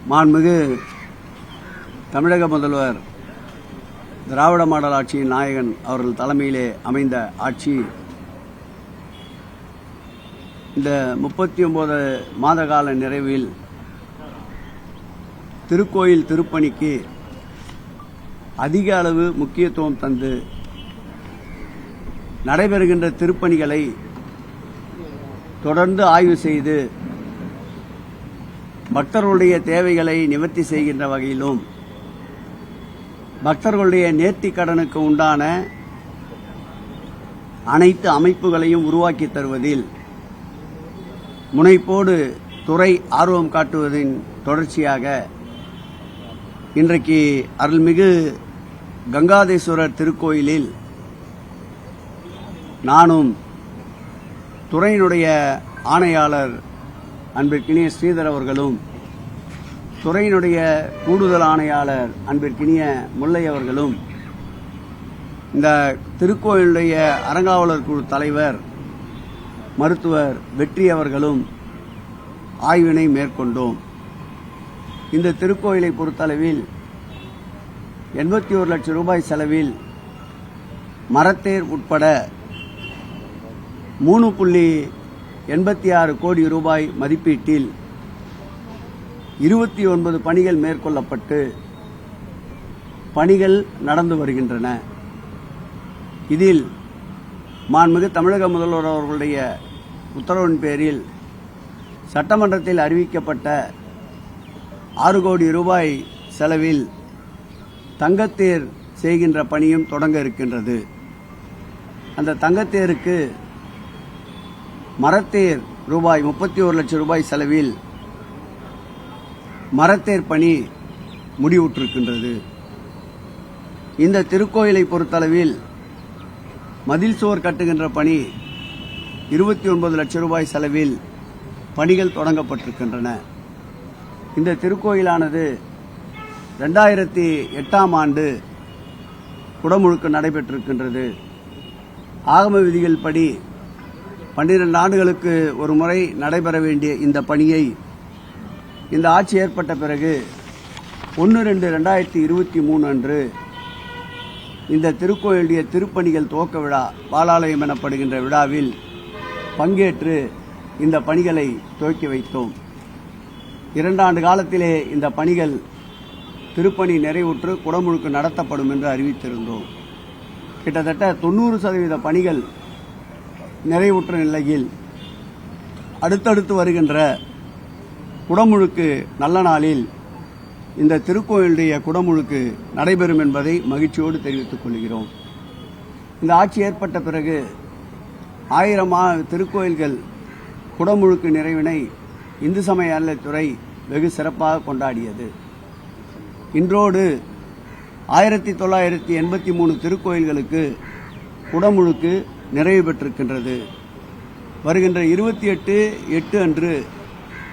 மாண்புமிகு தமிழக முதல்வர் திராவிட மாடல் ஆட்சியின் நாயகன் அவர்கள் தலைமையிலே அமைந்த ஆட்சி இந்த 39 மாத கால நிறைவில் திருக்கோயில் திருப்பணிக்கு அதிக அளவு முக்கியத்துவம் தந்து நடைபெறுகின்ற திருப்பணிகளை தொடர்ந்து ஆய்வு செய்து பக்தர்களுடைய தேவைகளை நிவர்த்தி செய்கின்ற வகையிலும் பக்தர்களுடைய நேர்த்திக் கடனுக்கு உண்டான அனைத்து அமைப்புகளையும் உருவாக்கி தருவதில் முனைப்போடு துறை ஆர்வம் காட்டுவதின் தொடர்ச்சியாக இன்றைக்கு அருள்மிகு கங்காதேஸ்வரர் திருக்கோயிலில் நானும் துறையினுடைய ஆணையாளர் அன்பிற்கினிய ஸ்ரீதர் அவர்களும் துறையினுடைய கூடுதல் ஆணையாளர் அன்பிற்கினிய முல்லை அவர்களும் இந்த திருக்கோயிலுடைய அறங்காவலர் குழு தலைவர் மருத்துவர் வெற்றி அவர்களும் ஆய்வினை மேற்கொண்டோம். இந்த திருக்கோயிலை பொறுத்தளவில் 81 லட்சம் ரூபாய் செலவில் மரத்தேர் உட்பட 3.86 கோடி ரூபாய் மதிப்பீட்டில் 29 பணிகள் மேற்கொள்ளப்பட்டு பணிகள் நடந்து வருகின்றன. இதில் மாண்புமிகு தமிழக முதல்வர் அவர்களுடைய உத்தரவின் பேரில் சட்டமன்றத்தில் அறிவிக்கப்பட்ட 6 கோடி ரூபாய் செலவில் தங்கத்தேர் செய்கின்ற பணியும் தொடங்க இருக்கின்றது. அந்த தங்கத்தேருக்கு மரத்தேர் ரூபாய் 31 லட்சம் ரூபாய் செலவில் மரத்தேர் பணி முடிவுற்றிருக்கின்றது. இந்த திருக்கோயிலை பொறுத்தளவில் மதில் சுவர் கட்டுகின்ற பணி 29 லட்சம் ரூபாய் செலவில் பணிகள் தொடங்கப்பட்டிருக்கின்றன. இந்த திருக்கோயிலானது 2008ஆம் ஆண்டு குடமுழுக்கு நடைபெற்றிருக்கின்றது. ஆகம விதிகள் படி 12 ஆண்டுகளுக்கு ஒரு முறை நடைபெற வேண்டிய இந்த பணியை இந்த ஆட்சி ஏற்பட்ட பிறகு 1/2/2023 அன்று இந்த திருக்கோயிலுடைய திருப்பணிகள் துவக்க விழா பாலாலயம் எனப்படுகின்ற விழாவில் பங்கேற்று இந்த பணிகளை துவக்கி வைத்தோம். 2 ஆண்டு காலத்திலே இந்த பணிகள் திருப்பணி நிறைவுற்று குடமுழுக்கு நடத்தப்படும் என்று அறிவித்திருந்தோம். கிட்டத்தட்ட 90% பணிகள் நிறைவுற்ற நிலையில் அடுத்தடுத்து வருகின்ற குடமுழுக்கு நல்ல நாளில் இந்த திருக்கோயிலுடைய குடமுழுக்கு நடைபெறும் என்பதை மகிழ்ச்சியோடு தெரிவித்துக் கொள்கிறோம். இந்த ஆட்சி ஏற்பட்ட பிறகு 1000 திருக்கோயில்கள் குடமுழுக்கு நிறைவினை இந்து சமய அறநிலையத்துறை வெகு சிறப்பாக கொண்டாடியது. இன்றோடு 1983 திருக்கோயில்களுக்கு குடமுழுக்கு நிறைவு பெற்றிருக்கின்றது. வருகின்ற 28/8 அன்று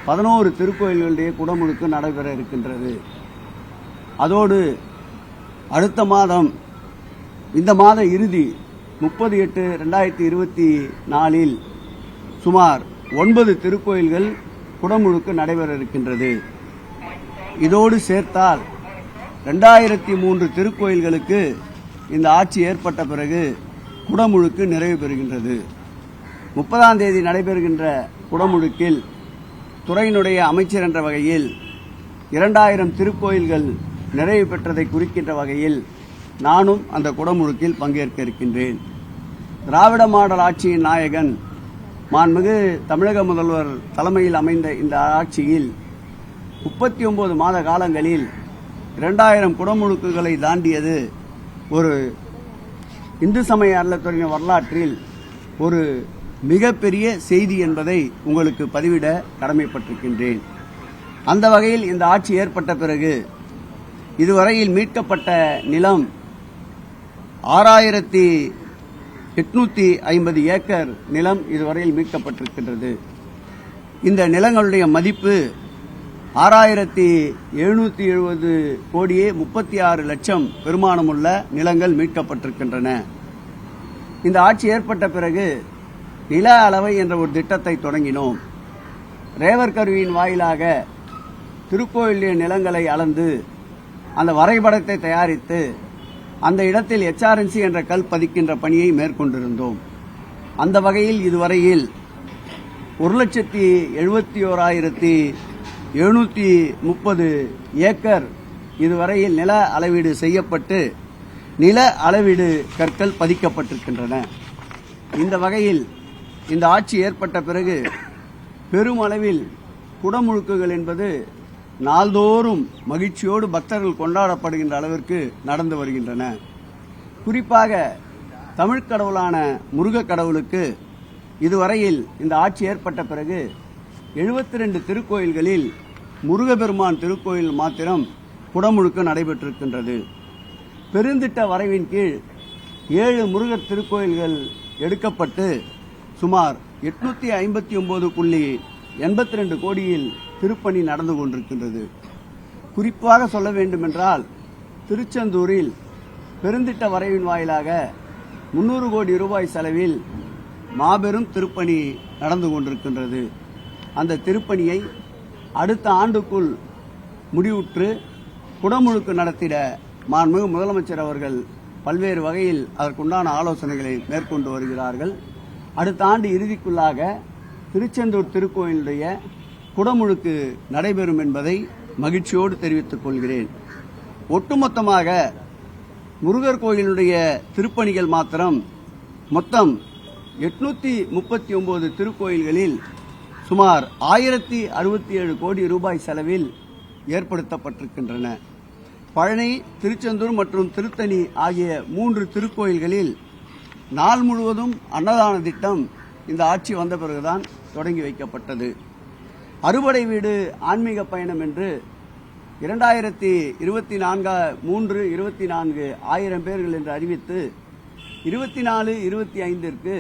11 திருக்கோயில்களுடைய குடமுழுக்கு நடைபெற இருக்கின்றது. அதோடு அடுத்த மாதம் இந்த மாத இறுதி 30/8/2024 சுமார் 9 திருக்கோயில்கள் குடமுழுக்கு நடைபெற இருக்கின்றது. இதோடு சேர்த்தால் 2003 திருக்கோயில்களுக்கு இந்த ஆட்சி ஏற்பட்ட பிறகு குடமுழுக்கு நிறைவு பெறுகின்றது. 30ஆம் தேதி நடைபெறுகின்ற குடமுழுக்கில் துறையினுடைய அமைச்சர் என்ற வகையில் 2000 திருக்கோயில்கள் நிறைவு பெற்றதை குறிக்கின்ற வகையில் நானும் அந்த குடமுழுக்கில் பங்கேற்க இருக்கின்றேன். திராவிட மாடல் ஆட்சியின் நாயகன் மாண்புமிகு தமிழக முதல்வர் தலைமையில் அமைந்த இந்த ஆட்சியில் 39 மாத காலங்களில் 2000 குடமுழுக்குகளை தாண்டியது ஒரு இந்து சமய அறநிலையத்துறையின் வரலாற்றில் ஒரு மிகப்பெரிய செய்தி என்பதை உங்களுக்கு பதிவிட கடமைப்பட்டிருக்கின்றேன். அந்த வகையில் இந்த ஆட்சி ஏற்பட்ட பிறகு இதுவரையில் மீட்கப்பட்ட நிலம் 6850 ஏக்கர் நிலம் இதுவரையில் மீட்கப்பட்டிருக்கின்றது. இந்த நிலங்களுடைய மதிப்பு 6770 கோடியே 36 லட்சம் பெருமானமுள்ள நிலங்கள் மீட்கப்பட்டிருக்கின்றன. இந்த ஆட்சி ஏற்பட்ட பிறகு நில அளவை என்ற ஒரு திட்டத்தை தொடங்கினோம். ரேவர் கருவியின் வாயிலாக திருக்கோயிலுடைய நிலங்களை அளந்து அந்த வரைபடத்தை தயாரித்து அந்த இடத்தில் HRNC என்ற கல் பதிக்கின்ற பணியை மேற்கொண்டிருந்தோம். அந்த வகையில் இதுவரையில் 1,71,730 ஏக்கர் இதுவரையில் நில அளவீடு செய்யப்பட்டு நில அளவீடு கற்கள் பதிக்கப்பட்டிருக்கின்றன. இந்த வகையில் இந்த ஆட்சி ஏற்பட்ட பிறகு பெருமளவில் குடமுழுக்குகள் என்பது நாள்தோறும் மகிழ்ச்சியோடு பக்தர்கள் கொண்டாடப்படுகின்ற அளவிற்கு நடந்து வருகின்றன. குறிப்பாக தமிழ் கடவுளான முருகக் கடவுளுக்கு இதுவரையில் இந்த ஆட்சி ஏற்பட்ட பிறகு 72 திருக்கோயில்களில் முருகப்பெருமான் திருக்கோயில் மாத்திரம் குடமுழுக்கு நடைபெற்றிருக்கின்றது. பெருந்திட்ட வரைவின் கீழ் 7 முருகர் திருக்கோயில்கள் எடுக்கப்பட்டு சுமார் 859.82 கோடியில் திருப்பணி நடந்து கொண்டிருக்கின்றது. குறிப்பாக சொல்ல வேண்டுமென்றால் திருச்செந்தூரில் பெருந்திட்ட வரைவின் வாயிலாக 300 கோடி ரூபாய் செலவில் மாபெரும் திருப்பணி நடந்து கொண்டிருக்கின்றது. அந்த திருப்பணியை அடுத்த ஆண்டுக்குள் முடிவுற்று குடமுழுக்கு நடத்திட மாண்புமிகு முதலமைச்சர் அவர்கள் பல்வேறு வகையில் அதற்குண்டான ஆலோசனைகளை மேற்கொண்டு வருகிறார்கள். அடுத்த ஆண்டு இறுதிக்குள்ளாக திருச்செந்தூர் திருக்கோயிலுடைய குடமுழுக்கு நடைபெறும் என்பதை மகிழ்ச்சியோடு தெரிவித்துக் கொள்கிறேன். ஒட்டுமொத்தமாக முருகர் கோயிலுடைய திருப்பணிகள் மாத்திரம் மொத்தம் 839 திருக்கோயில்களில் சுமார் 1067 கோடி ரூபாய் செலவில் ஏற்படுத்தப்பட்டிருக்கின்றன. பழனி, திருச்செந்தூர் மற்றும் திருத்தணி ஆகிய 3 திருக்கோயில்களில் நாள் முழுவதும் அன்னதான திட்டம் இந்த ஆட்சி வந்த பிறகுதான் தொடங்கி வைக்கப்பட்டது. அறுபடை வீடு ஆன்மீக பயணம் என்று 2024 1000 பேர்கள் என்று அறிவித்து 24-25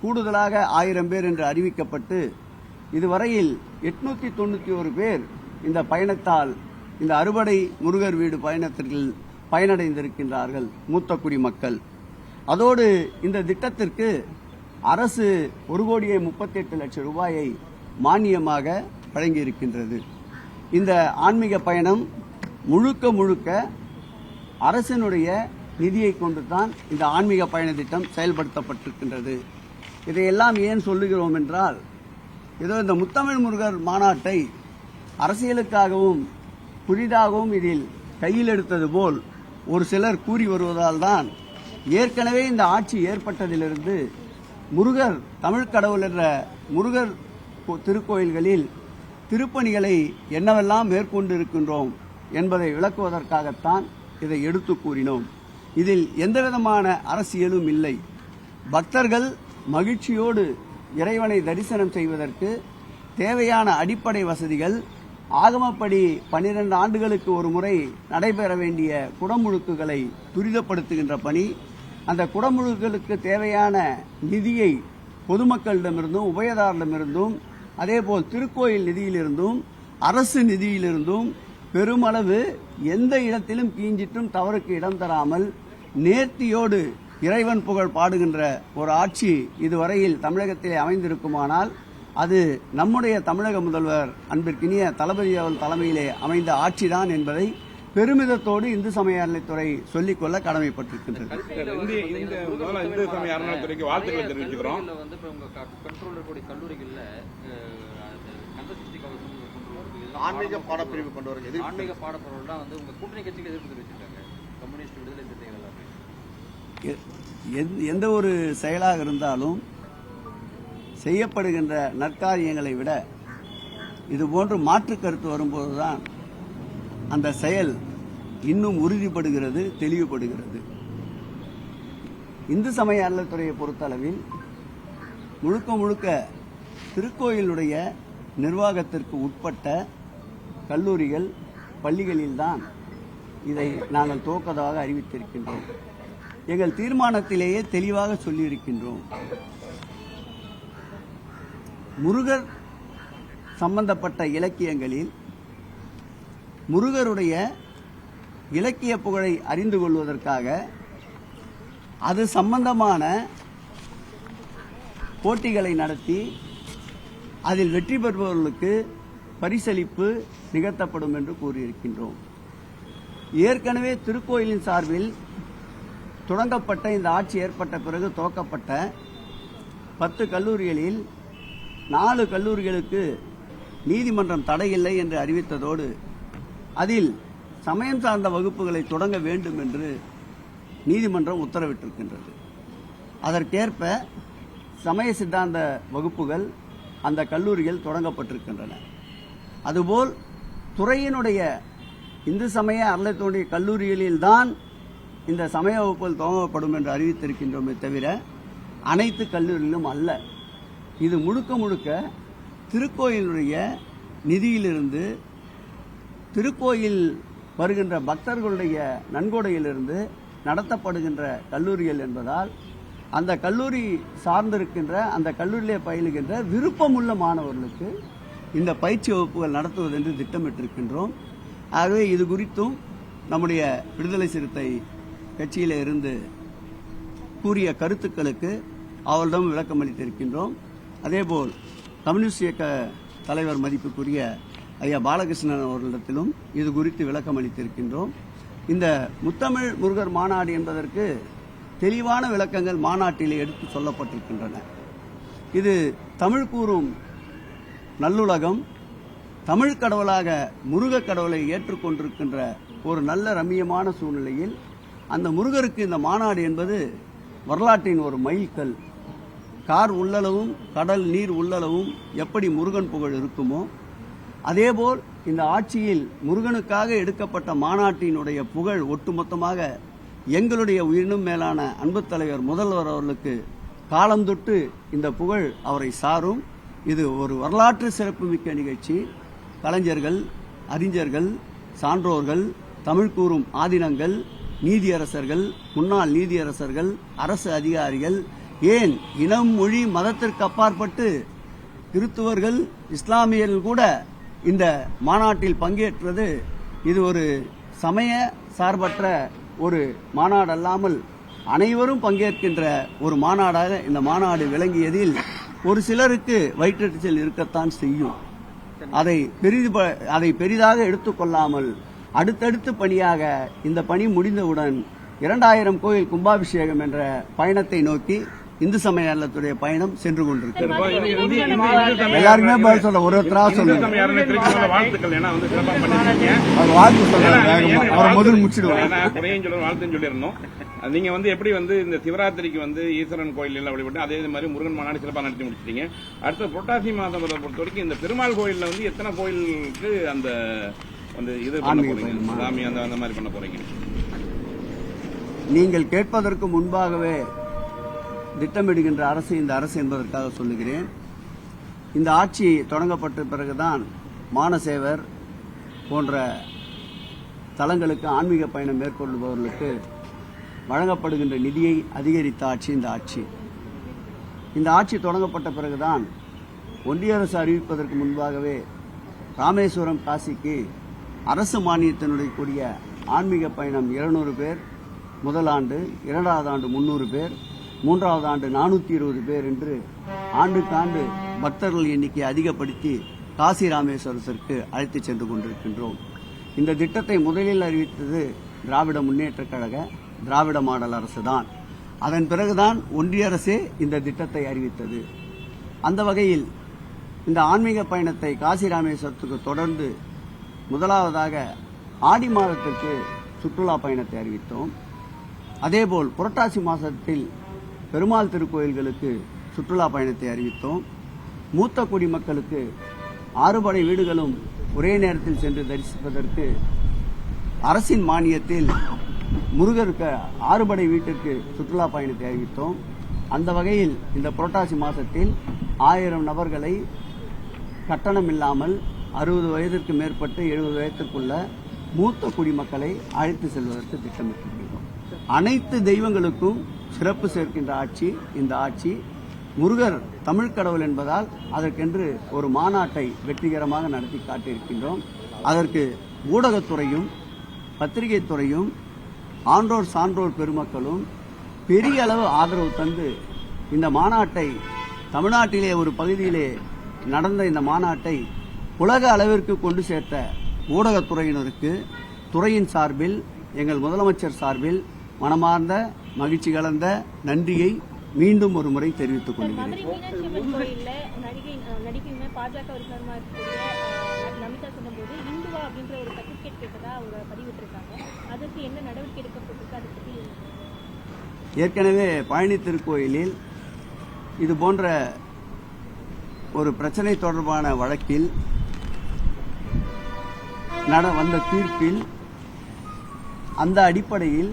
கூடுதலாக 1000 பேர் என்று அறிவிக்கப்பட்டு இதுவரையில் 891 பேர் இந்த பயணத்தால் இந்த அறுபடை முருகர் வீடு பயணத்திற்கு பயனடைந்திருக்கின்றார்கள் மூத்த குடிமக்கள். அதோடு இந்த திட்டத்திற்கு அரசு 1,38,00,000 ரூபாயை மானியமாக வழங்கியிருக்கின்றது. இந்த ஆன்மீக பயணம் முழுக்க அரசினுடைய நிதியை கொண்டுதான் இந்த ஆன்மீக பயண திட்டம் செயல்படுத்தப்பட்டிருக்கின்றது. இதையெல்லாம் ஏன் சொல்லுகிறோம் என்றால், ஏதோ இந்த முத்தமிழ் முருகர் மாநாட்டை அரசியலுக்காகவும் புதிதாகவும் இதில் கையில் எடுத்தது போல் ஒரு சிலர் கூறி வருவதால் தான் ஏற்கனவே இந்த ஆட்சி ஏற்பட்டதிலிருந்து முருகர் தமிழ் கடவுள் என்ற முருகர் திருக்கோயில்களில் திருப்பணிகளை என்னவெல்லாம் மேற்கொண்டு இருக்கின்றோம் என்பதை விளக்குவதற்காகத்தான் இதை எடுத்து கூறினோம். இதில் எந்தவிதமான அரசியலும் இல்லை. பக்தர்கள் மகிழ்ச்சியோடு இறைவனை தரிசனம் செய்வதற்கு தேவையான அடிப்படை வசதிகள் ஆகமப்படி 12 ஆண்டுகளுக்கு ஒரு முறை நடைபெற வேண்டிய குடமுழுக்குகளை துரிதப்படுத்துகின்ற பணி, அந்த குடமுழுக்குகளுக்கு தேவையான நிதியை பொதுமக்களிடமிருந்தும் உபயதாரிடமிருந்தும் அதேபோல் திருக்கோயில் நிதியிலிருந்தும் அரசு நிதியிலிருந்தும் பெருமளவு எந்த இடத்திலும் கீஞ்சிட்டும் தவறுக்கு இடம் தராமல் நேர்த்தியோடு இறைவன் புகழ் பாடுகின்ற ஒரு ஆட்சி இதுவரையில் தமிழகத்திலே அமைந்திருக்குமானால் அது நம்முடைய தமிழக முதல்வர் அன்பிற்கினிய தளபதி அவர்கள் தலைமையிலே அமைந்த ஆட்சிதான் என்பதை பெருமிதத்தோடு இந்து சமய அறநிலைத்துறை சொல்லிக்கொள்ள கடமைப்பட்டிருக்கின்றது. இந்து சமய அறநிலைத்துறைக்கு வாழ்த்துக்களை தெரிவிச்சுக்கிறோம். ஆன்மீக பாடப்பிரிவு கொண்டு வர ஆன்மீக பாடப்பிரிவுலாம் வந்து உங்க கூட்டணி கட்சிக்கு எதிர்ப்பு தெரிவிச்சிருக்காங்க. கம்யூனிஸ்ட் விடுதலை சிறுத்தைகள் எல்லாமே எந்த ஒரு செயலாக இருந்தாலும் செய்யப்படுகின்ற நற்காரியங்களை விட இதுபோன்று மாற்று கருத்து வரும்போதுதான் அந்த செயல் இன்னும் உறுதிப்படுகிறது, தெளிவுபடுகிறது. இந்து சமய அறநிலைத்துறையை பொறுத்தளவில் முழுக்க திருக்கோயிலுடைய நிர்வாகத்திற்கு உட்பட்ட கல்லூரிகள், பள்ளிகளில்தான் இதை நாங்கள் துவக்கதாக அறிவித்திருக்கின்றோம். எங்கள் தீர்மானத்திலேயே தெளிவாக சொல்லியிருக்கின்றோம். முருகர் சம்பந்தப்பட்ட இலக்கியங்களில் முருகருடைய இலக்கிய புகழை அறிந்து கொள்வதற்காக அது சம்பந்தமான போட்டிகளை நடத்தி அதில் வெற்றி பெறுபவர்களுக்கு பரிசளிப்பு நிகழ்த்தப்படும் என்று கூறியிருக்கின்றோம். ஏற்கனவே திருக்கோயிலின் சார்பில் தொடங்கப்பட்ட இந்த ஆட்சி ஏற்பட்ட பிறகு துவக்கப்பட்ட 10 கல்லூரிகளில் 4 கல்லூரிகளுக்கு நீதிமன்றம் தடையில்லை என்று அறிவித்ததோடு அதில் சமயம் சார்ந்த வகுப்புகளை தொடங்க வேண்டும் என்று நீதிமன்றம் உத்தரவிட்டிருக்கின்றது. அதற்கேற்ப சமய சித்தாந்த வகுப்புகள் அந்த கல்லூரிகள் தொடங்கப்பட்டிருக்கின்றன. அதுபோல் துறையினுடைய இந்து சமய அறநிலையத்துறை கல்லூரிகளில்தான் இந்த சமய வகுப்புகள் துவங்கப்படும் என்று அறிவித்திருக்கின்றோமே தவிர அனைத்து கல்லூரிகளிலும் அல்ல. இது முழுக்க முழுக்க திருக்கோயிலுடைய நிதியிலிருந்து, திருக்கோயில் வருகின்ற பக்தர்களுடைய நன்கொடையிலிருந்து நடத்தப்படுகின்ற கல்லூரிகள் என்பதால் அந்த கல்லூரி சார்ந்திருக்கின்ற, அந்த கல்லூரியிலே பயிலுகின்ற விருப்பமுள்ள மாணவர்களுக்கு இந்த பயிற்சி வகுப்புகள் நடத்துவது என்று திட்டமிட்டிருக்கின்றோம். ஆகவே இது குறித்தும் நம்முடைய விடுதலை சிறுத்தை கட்சியில இருந்து கூறிய கருத்துக்களுக்கு அவரிடம் விளக்கம் அளித்திருக்கின்றோம். அதேபோல் கம்யூனிஸ்ட் இயக்க தலைவர் மதிப்புக்குரிய ஐயா பாலகிருஷ்ணன் அவர்களிடத்திலும் இது குறித்து விளக்கம் அளித்திருக்கின்றோம். இந்த முத்தமிழ் முருகர் மாநாடு என்பதற்கு தெளிவான விளக்கங்கள் மாநாட்டிலே எடுத்து சொல்லப்பட்டிருக்கின்றன. இது தமிழ் கூறும் நல்லுலகம், தமிழ் கடவுளாக முருக கடவுளை ஏற்றுக்கொண்டிருக்கின்ற ஒரு நல்ல ரம்மியமான சூழ்நிலையில் அந்த முருகருக்கு இந்த மாநாடு என்பது வரலாற்றின் ஒரு மைல்கல். கார் உள்ளளவும் கடல் நீர் உள்ளளவும் எப்படி முருகன் புகழ் இருக்குமோ அதேபோல் இந்த ஆட்சியில் முருகனுக்காக எடுக்கப்பட்ட மாநாட்டினுடைய புகழ் ஒட்டுமொத்தமாக எங்களுடைய உயிரினும் மேலான அன்பு தலைவர் முதல்வர் அவர்களுக்கு காலம் தொட்டு இந்த புகழ் அவரை சாரும். இது ஒரு வரலாற்று சிறப்புமிக்க நிகழ்ச்சி. கலைஞர்கள், அறிஞர்கள், சான்றோர்கள், தமிழ் கூறும் ஆதீனங்கள், நீதியரசர்கள், முன்னாள் நீதியரசர்கள், அரசு அதிகாரிகள், ஏன் இனம் மொழி மதத்திற்கு அப்பாற்பட்டு கிறிஸ்துவர்கள், இஸ்லாமியர்கள் கூட இந்த மாநாட்டில் பங்கேற்றது இது ஒரு சமய சார்பற்ற ஒரு மாநாடு அல்லாமல் அனைவரும் பங்கேற்கின்ற ஒரு மாநாடாக இந்த மாநாடு விளங்கியதில் ஒரு சிலருக்கு வயிற்றெரிச்சல் இருக்கத்தான் செய்யும். அதை பெரிதாக எடுத்துக்கொள்ளாமல் அடுத்தடுத்து பணியாக இந்த பணி முடிந்தவுடன் 2000 கோயில் கும்பாபிஷேகம் என்ற பயணத்தை நோக்கி இந்து சமய அறநிலையத்துடைய பயணம் சென்று கொண்டிருக்கிறது. எல்லாருமே பதில் சொல்ல ஒருத்தரா சொல்லுங்க. வாழ்த்துக்கள். ஏன்னா வந்து சிறப்பாக பண்ணிருக்கீங்க. அவர் வாழ்த்து சொல்றாங்க. அவர் முதல் முடிச்சிடுவாங்க. வாழ்த்துன்னு சொல்லியிருந்தோம். நீங்க வந்து எப்படி வந்து இந்த சிவராத்திரிக்கு வந்து ஈஸ்வரன் கோயில் எல்லாம் வழிபட்டு அதே மாதிரி முருகன் மாநாடு சிறப்பாக நடத்தி முடிச்சிட்டீங்க. அடுத்த புரட்டாசி மாதம் பொறுத்த வரைக்கும் இந்த பெருமாள் கோயில்ல வந்து எத்தனை கோயிலுக்கு அந்த இது பண்ண போறீங்க? சாமி அந்த மாதிரி பண்ண போறீங்க? நீங்கள் கேட்பதற்கு முன்பாகவே திட்டமிடுகின்ற அரசு இந்த அரசு என்பதற்காக சொல்லுகிறேன். இந்த ஆட்சி தொடங்கப்பட்ட பிறகுதான் மானசேவர் போன்ற தலங்களுக்கு ஆன்மீக பயணம் மேற்கொள்பவர்களுக்கு வழங்கப்படுகின்ற நிதியை அதிகரித்த ஆட்சி இந்த ஆட்சி. இந்த ஆட்சி தொடங்கப்பட்ட பிறகுதான் ஒன்றிய அரசு அறிவிப்பதற்கு முன்பாகவே ராமேஸ்வரம் காசிக்கு அரசு மானியத்தினுடைய கூடிய ஆன்மீக பயணம் 200 பேர், முதல் ஆண்டு, 2வது ஆண்டு 300 பேர், 3வது ஆண்டு 420 பேர் என்று ஆண்டுக்காண்டு பக்தர்கள் எண்ணிக்கை அதிகப்படுத்தி காசி ராமேஸ்வரத்திற்கு அழைத்து சென்று கொண்டிருக்கின்றோம். இந்த திட்டத்தை முதலில் அறிவித்தது திராவிட முன்னேற்றக் கழக திராவிட மாடல் அரசுதான். அதன் பிறகுதான் ஒன்றிய அரசே இந்த திட்டத்தை அறிவித்தது. அந்த வகையில் இந்த ஆன்மீக பயணத்தை காசி ராமேஸ்வரத்துக்கு தொடர்ந்து முதலாவதாக ஆடி மாதத்திற்கு சுற்றுலா பயணத்தை அறிவித்தோம். அதேபோல் புரட்டாசி மாதத்தில் பெருமாள் திருக்கோயில்களுக்கு சுற்றுலா பயணத்தை அறிவித்தோம். மூத்த குடிமக்களுக்கு 6 படை வீடுகளும் ஒரே நேரத்தில் சென்று தரிசிப்பதற்கு அரசின் மானியத்தில் முருகருக்கு 6 படை வீட்டிற்கு சுற்றுலா பயணத்தை அறிவித்தோம். அந்த வகையில் இந்த புரட்டாசி மாதத்தில் 1000 நபர்களை கட்டணம் இல்லாமல் 60 வயதிற்கு மேற்பட்டு 70 வயதிற்குள்ள மூத்த குடிமக்களை அழைத்து செல்வதற்கு திட்டமிட்டிருக்கிறோம். அனைத்து தெய்வங்களுக்கும் சிறப்பு சேர்க்கின்ற ஆட்சி இந்த ஆட்சி. முருகர் தமிழ் கடவுள் என்பதால் அதற்கென்று ஒரு மாநாட்டை வெற்றிகரமாக நடத்தி காட்டியிருக்கின்றோம். அதற்கு ஊடகத்துறையும் பத்திரிகை துறையும் ஆன்றோர் சான்றோர் பெருமக்களும் பெரிய அளவு ஆதரவு தந்து இந்த மாநாட்டை தமிழ்நாட்டிலே ஒரு பகுதியிலே நடந்த இந்த மாநாட்டை உலக அளவிற்கு கொண்டு சேர்த்த ஊடகத்துறையினருக்கு துறையின் சார்பில், எங்கள் முதலமைச்சர் சார்பில் மனமார்ந்த மகிழ்ச்சி கலந்த நன்றியை மீண்டும் ஒரு முறை தெரிவித்துக் கொள்கிறேன். மதுரை மீனாட்சி அம்மன் கோயில்ல நடிகையுமே பாஜக உறுப்பினருமா இருக்கக்கூடிய நமிதா சொன்னபோது இந்துவா அப்படின்ற ஒரு சர்டிபிகேட் கேட்டதா அவங்க பதிவிட்டிருக்காங்க. அதற்கு என்ன நடவடிக்கை எடுக்கப்பட்டிருக்கு? அதை பற்றி ஏற்கனவே பழனி திருக்கோயிலில் இது போன்ற ஒரு பிரச்சனை தொடர்பான வழக்கில் வந்த தீர்ப்பில் அந்த அடிப்படையில்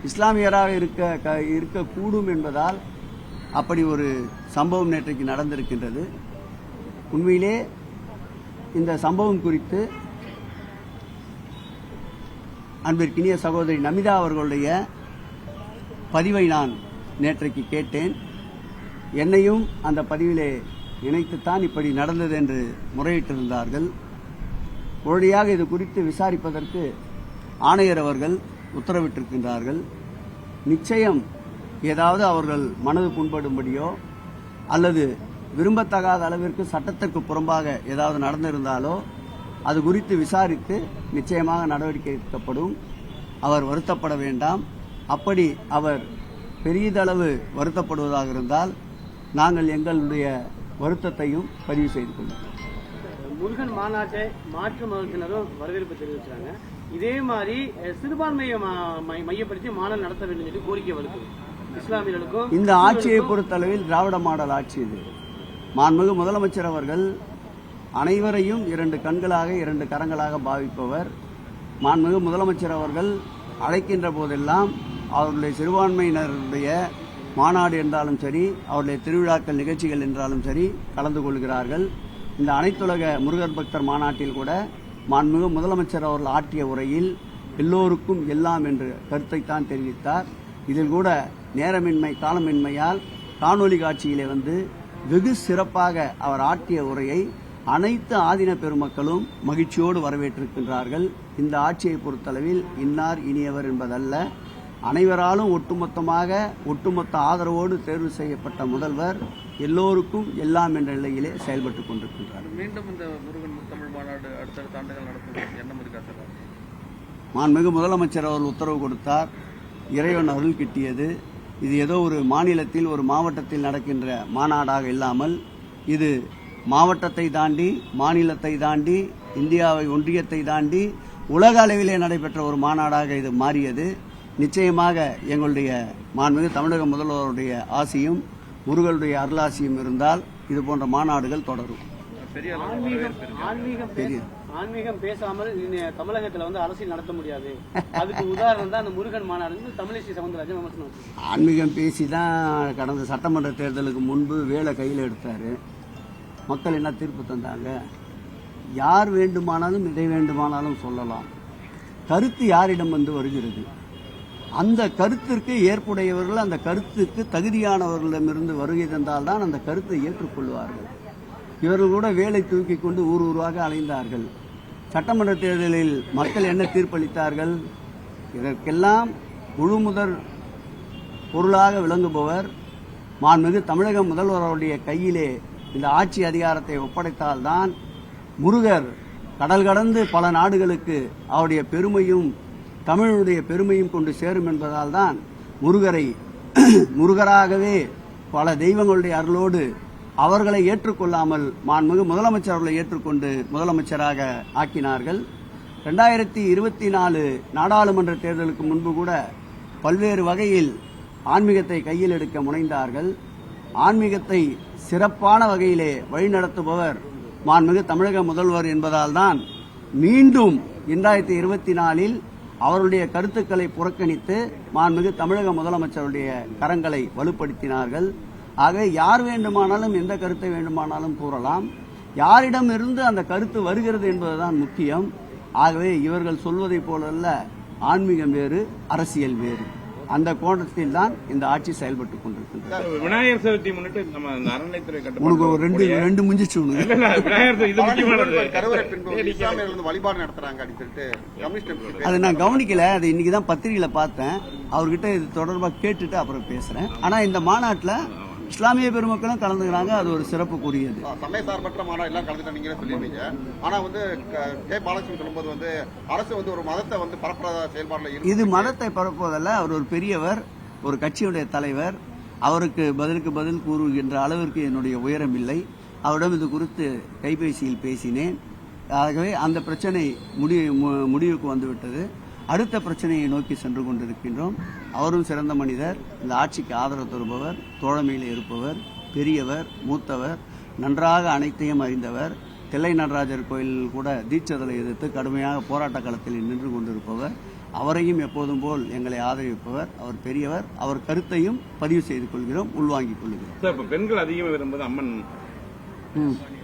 இஸ்லாமியராக இருக்கக்கூடும் என்பதால் அப்படி ஒரு சம்பவம் நேற்றைக்கு நடந்திருக்கின்றது. உண்மையிலே இந்த சம்பவம் குறித்து அன்பிற்கினிய சகோதரி நமிதா அவர்களுடைய பதிவை நான் நேற்றைக்கு கேட்டேன். என்னையும் அந்த பதிவிலே இணைத்துத்தான் இப்படி நடந்தது என்று முறையிட்டிருந்தார்கள். உடனடியாக இது குறித்து விசாரிப்பதற்கு ஆணையர் அவர்கள் உத்தரவிட்டிருக்கின்றார்கள். நிச்சயம் ஏதாவது அவர்கள் மனது புண்படும்படியோ அல்லது விரும்பத்தகாத அளவிற்கு சட்டத்திற்கு புறம்பாக ஏதாவது நடந்திருந்தாலோ அது குறித்து விசாரித்து நிச்சயமாக நடவடிக்கை எடுக்கப்படும். அவர் வருத்தப்பட வேண்டாம். அப்படி அவர் பெரியதளவு வருத்தப்படுவதாக இருந்தால் நாங்கள் எங்களுடைய வருத்தத்தையும் பதிவு செய்து கொள்வோம். முருகன் மாநாட்டை மாற்று மதத்தினரும் வரவேற்பு தெரிவிச்சாங்க. இதே மாதிரி சிறுபான்மையை மையப்படுத்தி மாநாடு நடத்த வேண்டும் என்று கோரிக்கை வருது இஸ்லாமியர்களுக்கும். இந்த ஆட்சியை பொறுத்தளவில் திராவிட மாடல் ஆட்சி இது. மாண்புமிகு முதலமைச்சர் அவர்கள் அனைவரையும் இரண்டு கண்களாக இரண்டு கரங்களாக பாவிப்பவர். மாண்புமிகு முதலமைச்சர் அவர்கள் அழைக்கின்ற போதெல்லாம் அவருடைய சிறுபான்மையினருடைய மாநாடு என்றாலும் சரி, அவருடைய திருவிழாக்கள் நிகழ்ச்சிகள் என்றாலும் சரி கலந்து கொள்கிறார்கள். இந்த அனைத்துலக முருகர் பக்தர் மாநாட்டில் கூட மாண்புமிகு முதலமைச்சர் அவர்கள் ஆற்றிய உரையில் எல்லோருக்கும் எல்லாம் என்ற கருத்தைத்தான் தெரிவித்தார். இதில் கூட நேரமின்மை காலமின்மையால் காணொலி காட்சியிலே வந்து வெகு சிறப்பாக அவர் ஆற்றிய உரையை அனைத்து ஆதீன பெருமக்களும் மகிழ்ச்சியோடு வரவேற்றிருக்கின்றார்கள். இந்த ஆட்சியை பொறுத்தளவில் இன்னார் இனியவர் என்பதல்ல, அனைவராலும் ஒட்டுமொத்த ஆதரவோடு தேர்வு செய்யப்பட்ட முதல்வர் எல்லோருக்கும் எல்லாம் என்ற நிலையிலே செயல்பட்டுக் கொண்டிருக்கின்றார். மீண்டும் இந்த முருகன் முத்தமிழ் மாநாடு அடுத்தடுத்த ஆண்டுகள் நடத்தும் எண்ணம் இருக்கா சார்? மாண்புமிகு முதலமைச்சர் அவர்கள் உத்தரவு கொடுத்தார். இறைவன் அருள் கிட்டியது. இது ஏதோ ஒரு மாநிலத்தில் ஒரு மாவட்டத்தில் நடக்கின்ற மாநாடாக இல்லாமல் இது மாவட்டத்தை தாண்டி, மாநிலத்தை தாண்டி, இந்தியாவை ஒன்றியத்தை தாண்டி உலக அளவிலே நடைபெற்ற ஒரு மாநாடாக இது மாறியது. நிச்சயமாக எங்களுடைய மாண்புமிகு தமிழக முதல்வருடைய ஆசியும் முருகனுடைய அருளாசியும் இருந்தால் இது போன்ற மாநாடுகள் தொடரும். ஆன்மீகம் பேசாமல் தமிழகத்தில் வந்து அரசியல் நடத்த முடியாது. அதுக்கு உதாரணம் தான் அந்த முருகன் மாநாடு. தமிழிசை சவுந்தரராஜன் விமர்சனம். ஆன்மீகம் பேசிதான் கடந்த சட்டமன்ற தேர்தலுக்கு முன்பு வேலை கையில் எடுத்தாரு. மக்கள் என்ன தீர்ப்பு தந்தாங்க? யார் வேண்டுமானாலும் எதை வேண்டுமானாலும் சொல்லலாம். கருத்து யாரிடம் வந்து வருகிறது, அந்த கருத்திற்கு ஏற்புடையவர்கள், அந்த கருத்துக்கு தகுதியானவர்களிடமிருந்து வருகை தந்தால்தான் அந்த கருத்தை ஏற்றுக்கொள்வார்கள். இவர்கள் கூட வேலை தூக்கி கொண்டு ஊர் ஊராக அலைந்தார்கள். சட்டமன்ற தேர்தலில் மக்கள் என்ன தீர்ப்பளித்தார்கள்? இதற்கெல்லாம் முழுமுதற் பொருளாக விளங்குபவர் மாண்புமிகு தமிழக முதல்வருடைய கையிலே இந்த ஆட்சி அதிகாரத்தை ஒப்படைத்தால்தான் முருகர் கடல் கடந்து பல நாடுகளுக்கு அவருடைய பெருமையும் தமிழுடைய பெருமையும் கொண்டு சேரும் என்பதால் தான் முருகரை முருகராகவே பல தெய்வங்களுடைய அருளோடு அவர்களை ஏற்றுக்கொள்ளாமல் மாண்புமிகு முதலமைச்சர் அவர்களை ஏற்றுக்கொண்டு முதலமைச்சராக ஆக்கினார்கள். 2024 நாடாளுமன்ற தேர்தலுக்கு முன்பு கூட பல்வேறு வகையில் ஆன்மீகத்தை கையில் எடுக்க முனைந்தார்கள். ஆன்மீகத்தை சிறப்பான வகையிலே வழிநடத்துபவர் மாண்புமிகு தமிழக முதல்வர் என்பதால் தான் மீண்டும் 2024 அவருடைய கருத்துக்களை புறக்கணித்து மாண்புமிகு தமிழக முதலமைச்சருடைய கரங்களை வலுப்படுத்தினார்கள். ஆக யார் வேண்டுமானாலும் எந்த கருத்தை வேண்டுமானாலும் கூறலாம். யாரிடமிருந்து அந்த கருத்து வருகிறது என்பதுதான் முக்கியம். ஆகவே இவர்கள் சொல்வதை போலல்ல, ஆன்மீகம் வேறு, அரசியல் வேறு. அந்த கோணத்தில் தான் இந்த ஆட்சி செயல்பட்டுக் கொண்டிருக்கின்றது. விநாயகர் சதுர்த்தி முன்னிட்டு நம்ம அறநிலைத்துறை ரெண்டு முஞ்சிச்சு வழிபாடு நடத்துறாங்க அப்படின்னு சொல்லிட்டு அதை நான் கவனிக்கல. அதை இன்னைக்குதான் பத்திரிகையில பார்த்தேன். அவர்கிட்ட இது தொடர்பாக கேட்டுட்டு அப்புறம் பேசுறேன். ஆனா இந்த மாநாட்டில் இஸ்லாமிய பெருமக்களும் கலந்துக்கிறாங்க. அது ஒரு சிறப்புக்குரியது. சமய சார்பற்ற மாநாடு எல்லாம் கலந்துட்டு நீங்களே சொல்லியிருந்தீங்க. ஆனா வந்து கே பாலகிருஷ்ணன் சொல்லும்போது வந்து அரசு வந்து ஒரு மதத்தை வந்து பரப்புற செயல்பாடுல இருக்கு. இது மதத்தை பரப்புவதல்ல. அவர் ஒரு பெரியவர், ஒரு கட்சியுடைய தலைவர். அவருக்கு பதிலுக்கு பதில் கூறுகின்ற அளவிற்கு என்னுடைய உயரம் இல்லை. அவரிடம் இது குறித்து கைபேசியில் பேசினேன். ஆகவே அந்த பிரச்சனை முடிவுக்கு வந்துவிட்டது. அடுத்த பிரச்சனையை நோக்கி சென்று கொண்டிருக்கின்றோம். அவரும் சிறந்த மனிதர், இந்த ஆட்சிக்கு ஆதரவு தருபவர், தோழமையில் இருப்பவர், பெரியவர், மூத்தவர், நன்றாக அனைத்தையும் அறிந்தவர். தில்லை நடராஜர் கோயிலில் கூட தீட்சதலை எதிர்த்து கடுமையாக போராட்ட களத்தில் நின்று கொண்டிருப்பவர். அவரையும் எப்போதும் போல் எங்களை ஆதரிப்பவர். அவர் பெரியவர். அவர் கருத்தையும் பதிவு செய்து கொள்கிறோம், உள்வாங்கிக் கொள்கிறோம். இப்ப பெண்கள் அதிகமாக விரும்புவது அம்மன்,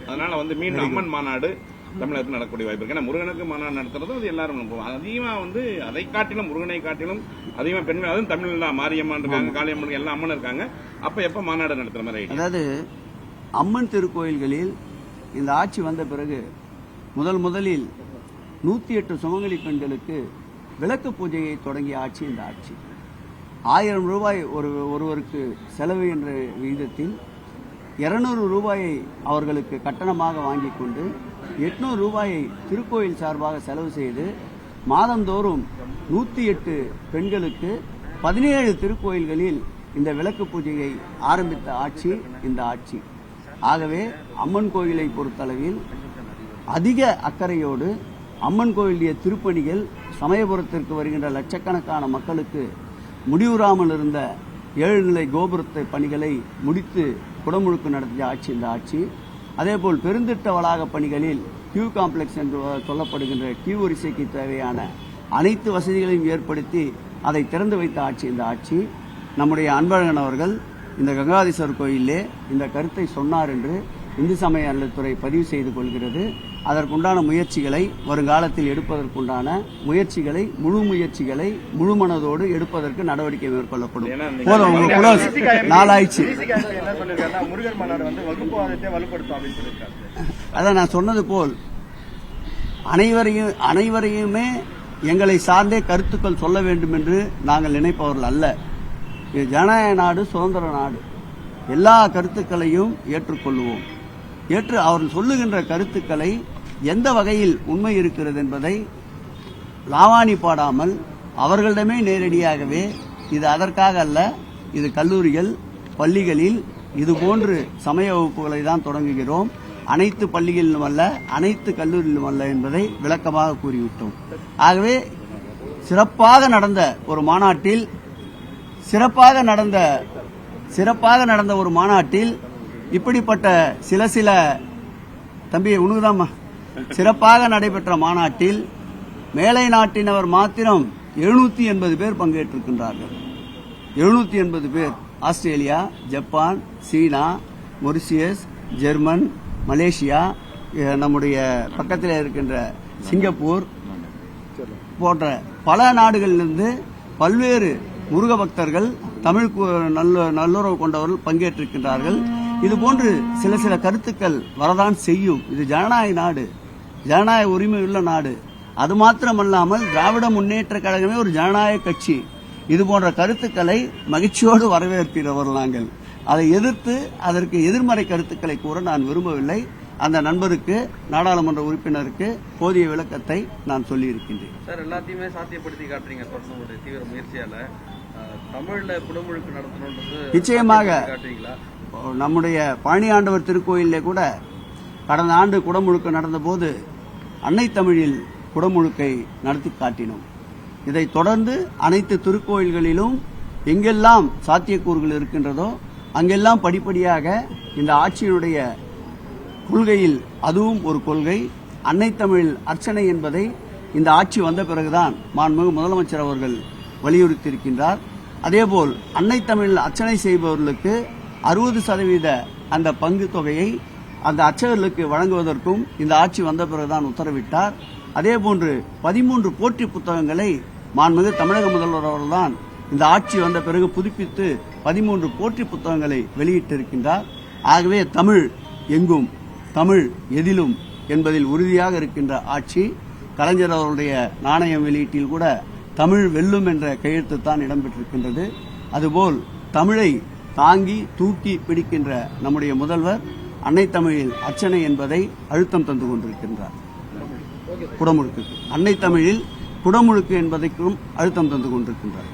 அதனால வந்து மீண்டும் அம்மன் மாநாடு தமிழகத்தில் நடக்கக்கூடிய வாய்ப்பு இருக்கு. ஏன்னா முருகனுக்கு மாநாடு நடத்துறதும் அது எல்லாரும் அதிகமா வந்து அதை காட்டிலும் முருகனை காட்டிலும் அதிகமா பெண்கள், அதுவும் தமிழ்ல மாரியம்மன் இருக்காங்க, காளியம்மன், எல்லா அம்மன் இருக்காங்க. அப்ப எப்ப மாநாடு நடத்துற மாதிரி? அதாவது அம்மன் திருக்கோயில்களில் இந்த ஆட்சி வந்த பிறகு முதலில் 108 சுமங்கலி பெண்களுக்கு விளக்கு பூஜையை தொடங்கிய ஆட்சி இந்த ஆட்சி. 1000 ரூபாய் ஒருவருக்கு செலவு என்ற விகிதத்தில் 200 ரூபாயை அவர்களுக்கு கட்டணமாக வாங்கிக் கொண்டு 800 ரூபாயை திருக்கோயில் சார்பாக செலவு செய்து மாதந்தோறும் 108 பெண்களுக்கு 17 திருக்கோயில்களில் இந்த விளக்கு பூஜையை ஆரம்பித்த ஆட்சி இந்த ஆட்சி. ஆகவே அம்மன் கோயிலை பொறுத்தளவில் அதிக அக்கறையோடு அம்மன் கோயிலுடைய திருப்பணிகள், சமயபுரத்திற்கு வருகின்ற லட்சக்கணக்கான மக்களுக்கு முடிவுறாமல் இருந்த 7 நிலை கோபுரத்தை பணிகளை முடித்து குடமுழுக்கு நடத்திய ஆட்சி இந்த ஆட்சி. அதேபோல் பெருந்திட்ட வளாக பணிகளில் கியூ காம்ப்ளெக்ஸ் என்று சொல்லப்படுகின்ற கியூ வரிசைக்கு தேவையான அனைத்து வசதிகளையும் ஏற்படுத்தி அதை திறந்து வைத்த ஆட்சி இந்த ஆட்சி. நம்முடைய அன்பழகன் அவர்கள் இந்த கங்காதீஸ்வரர் கோயிலே இந்த கருத்தை சொன்னார் என்று இந்து சமய அறநிலையத்துறை பதிவு செய்து கொள்கிறது. அதற்குண்டான முயற்சிகளை வருங்காலத்தில் எடுப்பதற்குண்டான முயற்சிகளை முழு மனதோடு எடுப்பதற்கு நடவடிக்கை மேற்கொள்ளப்படும். நாளாய்ச்சி முருகன் மாநாடு வந்து வகுப்புவாதத்தை வலுப்படுத்தும் அப்படின்னு சொல்லியிருக்காங்க. அதான் நான் சொன்னது போல் அனைவரையுமே எங்களை சார்ந்தே கருத்துக்கள் சொல்ல வேண்டும் என்று நாங்கள் நினைப்பவர்கள் அல்ல. இது ஜனநாயக நாடு, சுதந்திர நாடு. எல்லா கருத்துக்களையும் ஏற்றுக்கொள்வோம். அவர்கள் சொல்லுகின்ற கருத்துக்களை எந்த வகையில் உண்மை இருக்கிறது என்பதை லாவாணி பாடாமல் அவர்களிடமே நேரடியாகவே, இது அதற்காக அல்ல, இது கல்லூரிகள், பள்ளிகளில் இதுபோன்று சமய வகுப்புகளை தான் தொடங்குகிறோம், அனைத்து பள்ளிகளிலும் அல்ல, அனைத்து கல்லூரியிலும் அல்ல என்பதை விளக்கமாக கூறிவிட்டோம். ஆகவே சிறப்பாக நடந்த ஒரு மாநாட்டில் இப்படிப்பட்ட சில தம்பி உனக்குதாம்மா சிறப்பாக நடைபெற்ற மாநாட்டில் மேலை நாட்டினவர் மாத்திரம் 780 பேர் பங்கேற்றிருக்கின்றார்கள். 780 பேர். ஆஸ்திரேலியா, ஜப்பான், சீனா, மொரிஷியஸ், ஜெர்மன், மலேசியா, நம்முடைய பக்கத்தில் இருக்கின்ற சிங்கப்பூர் போன்ற பல நாடுகளிலிருந்து பல்வேறு முருக பக்தர்கள், தமிழ் நல்லுறவு கொண்டவர்கள் பங்கேற்றிருக்கின்றார்கள். இதுபோன்று சில கருத்துக்கள் வரதான் செய்யும். இது ஜனநாயக நாடு, ஜனநாயக உரிமையுள்ள நாடு. அது மாத்திரமல்லாமல் திராவிட முன்னேற்ற கழகமே ஒரு ஜனநாயக கட்சி. இது போன்ற கருத்துக்களை மகிழ்ச்சியோடு வரவேற்கிறவர்கள் நாங்கள். அதை எதிர்த்து அதற்கு எதிர்மறை கருத்துக்களை கூற நான் விரும்பவில்லை. அந்த நண்பருக்கு, நாடாளுமன்ற உறுப்பினருக்கு போதிய விளக்கத்தை நான் சொல்லியிருக்கின்றேன். சார், எல்லாத்தையுமே சாத்தியப்படுத்தி காட்டுறீங்க தொடர்ந்து தீவிர முயற்சியால. தமிழ்ல குடமுழுக்கு நடத்தணும்ன்றது நிச்சயமாக நம்முடைய பழனி ஆண்டவர் திருக்கோயிலே கூட கடந்த ஆண்டு குடமுழுக்கு நடந்த போது அன்னை தமிழில் குடமுழுக்கை நடத்தி காட்டினோம். இதை தொடர்ந்து அனைத்து திருக்கோயில்களிலும் எங்கெல்லாம் சாத்தியக்கூறுகள் இருக்கின்றதோ அங்கெல்லாம் படிப்படியாக இந்த ஆட்சியினுடைய கொள்கையில் அதுவும் ஒரு கொள்கை, அன்னை தமிழ் அர்ச்சனை என்பதை இந்த ஆட்சி வந்த பிறகுதான் மாண்புமிகு முதலமைச்சர் அவர்கள் வலியுறுத்தியிருக்கின்றார். அதேபோல் அன்னை தமிழ் அர்ச்சனை செய்பவர்களுக்கு 60% அந்த பங்கு தொகையை அந்த அர்ச்சகர்களுக்கு வழங்குவதற்கும் இந்த ஆட்சி வந்த பிறகுதான் உத்தரவிட்டார். அதேபோன்று 13 போற்றி புத்தகங்களை மாண்புமிகு தமிழக முதல்வர் அவர்கள்தான் இந்த ஆட்சி வந்த பிறகு புதுப்பித்து 13 போற்றி புத்தகங்களை வெளியிட்டிருக்கின்றார். ஆகவே தமிழ் எங்கும், தமிழ் எதிலும் என்பதில் உறுதியாக இருக்கின்ற ஆட்சி. கலைஞர் அவருடைய நாணயம் வெளியீட்டில் கூட தமிழ் வெல்லும் என்ற கையெழுத்து தான் இடம்பெற்றிருக்கின்றது. அதுபோல் தமிழை தாங்கி தூக்கி பிடிக்கின்ற நம்முடைய முதல்வர் அன்னை தமிழில் அர்ச்சனை என்பதை அழுத்தம் தந்து கொண்டிருக்கின்றார். குடமுழுக்கு அன்னை தமிழில் குடமுழுக்கு என்பதைக்கும் அழுத்தம் தந்து கொண்டிருக்கின்றார்.